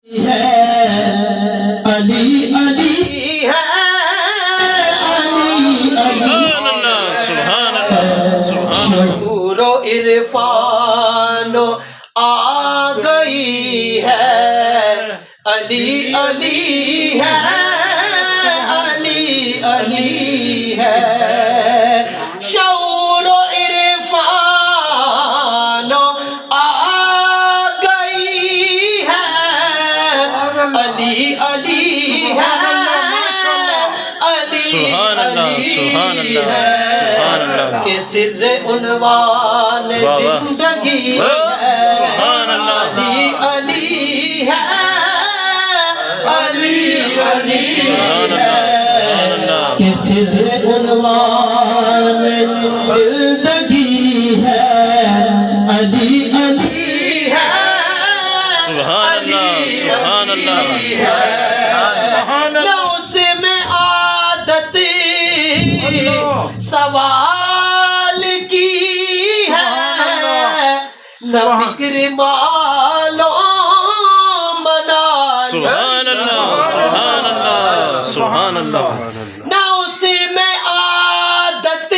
علی علی ہے علی علی سبحان اللہ شعور و عرفان آ گئی ہے علی علی ہے علی علی ہے شعور و عرفان آ گئی ہے علی علی ہے علی سبحان اللہ سبحان اللہ سبحان اللہ کہ سر عنوان زندگی ہے سبحان اللہ علی علی ہے علی علی سبحان اللہ سبحان اللہ کہ سر عنوان زندگی ہے علی علی ہے سبحان اللہ سبحان اللہ نہ اس میں عادت سوال کی ہے نہ فکر مالو منال سبحان اللہ سبحان اللہ سبحان اللہ نہ اس میں عادت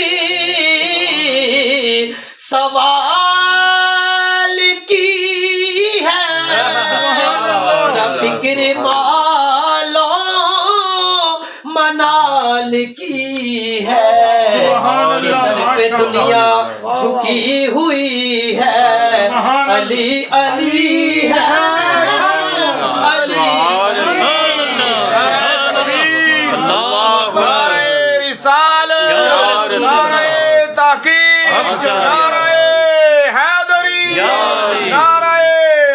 سوال کی ہے نہ فکر مالو منال کی ہے در پہ دنیا جھکی ہوئی ہے علی علی ہے علی نعرہ رسالت نعرہ تحقیق نعرہ حیدری نعرہ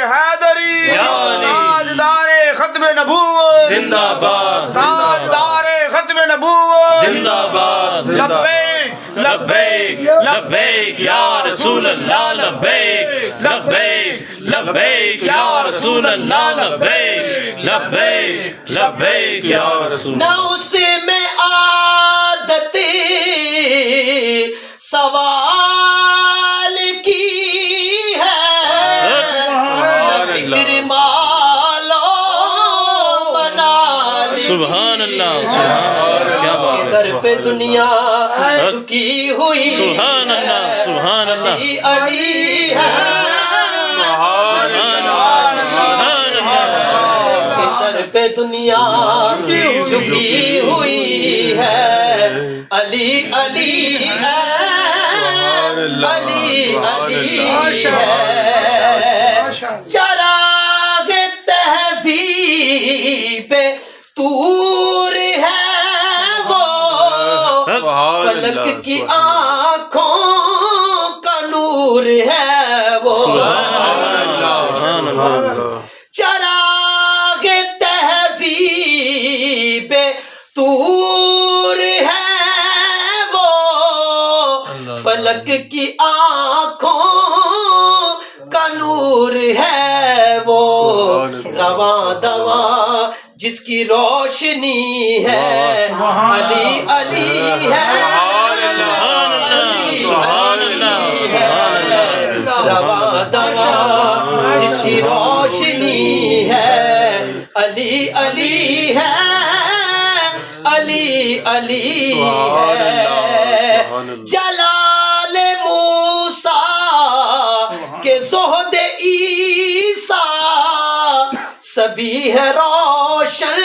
حیدری تاجدار ختم نبوت زندہ باد تاجدار ختم نبوت زندہ باد لبیک لبیک لبیک یا رسول اللہ لبیک لبیک لبیک یا رسول اللہ لبیک لبیک لبیک یا رسول نہ اس میں عادت سوال کی ہے فکر مالو منال سبحان اللہ سبحان اللہ کیا بات ہے در پہ دنیا جھکی ہوئی سبحان اللہ سبحان اللہ علی علی ہے سبحان اللہ در پہ دنیا جھکی ہوئی ہے علی علی ہے علی علی ہے چراغ تہذیب پہ طور ہے وہ فلک کی آنکھوں کا نور ہے وہ سبحان اللہ چراغ تہذیب پہ طور ہے وہ فلک کی آنکھوں کا نور ہے وہ رواں دواں جس کی روشنی ہے علی علی ہے سبحان اللہ رواں دواں جس کی روشنی ہے علی علی ہے علی علی ہے جلال موسیٰ کے زہد عیسیٰ سبھی ہے روشن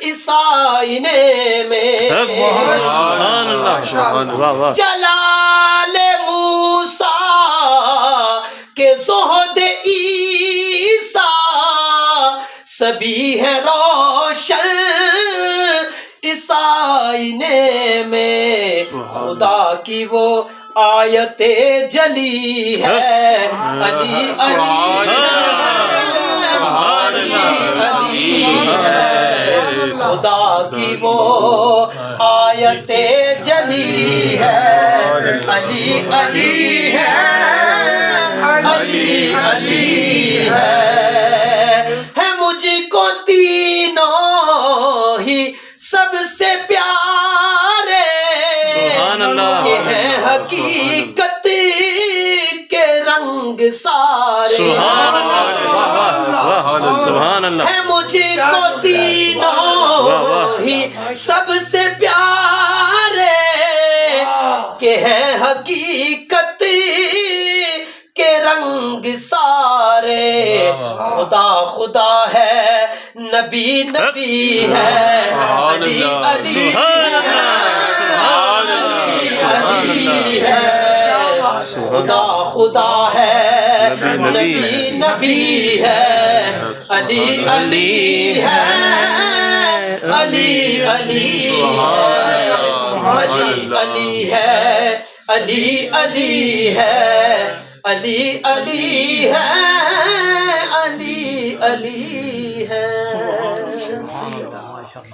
اس آئینے میں سبحان اللہ واہ واہ جلال موسیٰ کے زہد عیسیٰ سبھی ہے روشن اس آئینے میں خدا کی وہ آیت جلی ہے علی علی خدا کی وہ آیت جلی ہے علی علی ہے علی علی ہے مجھ کو تینوں ہی سب سے پیارے سبحان اللہ یہ ہے حقیقت کے رنگ سارے سبحان اللہ سبحان اللہ ہے مجھ کو تینوں ہی سب سے پیارے کہ ہے حقیقت کے رنگ سارے خدا خدا ہے نبی نبی ہے علی علی علی ہے خدا خدا ہے نبی نبی ہے علی علی ہے علی علی ہے علی علی ہے علی علی ہے علی علی ہے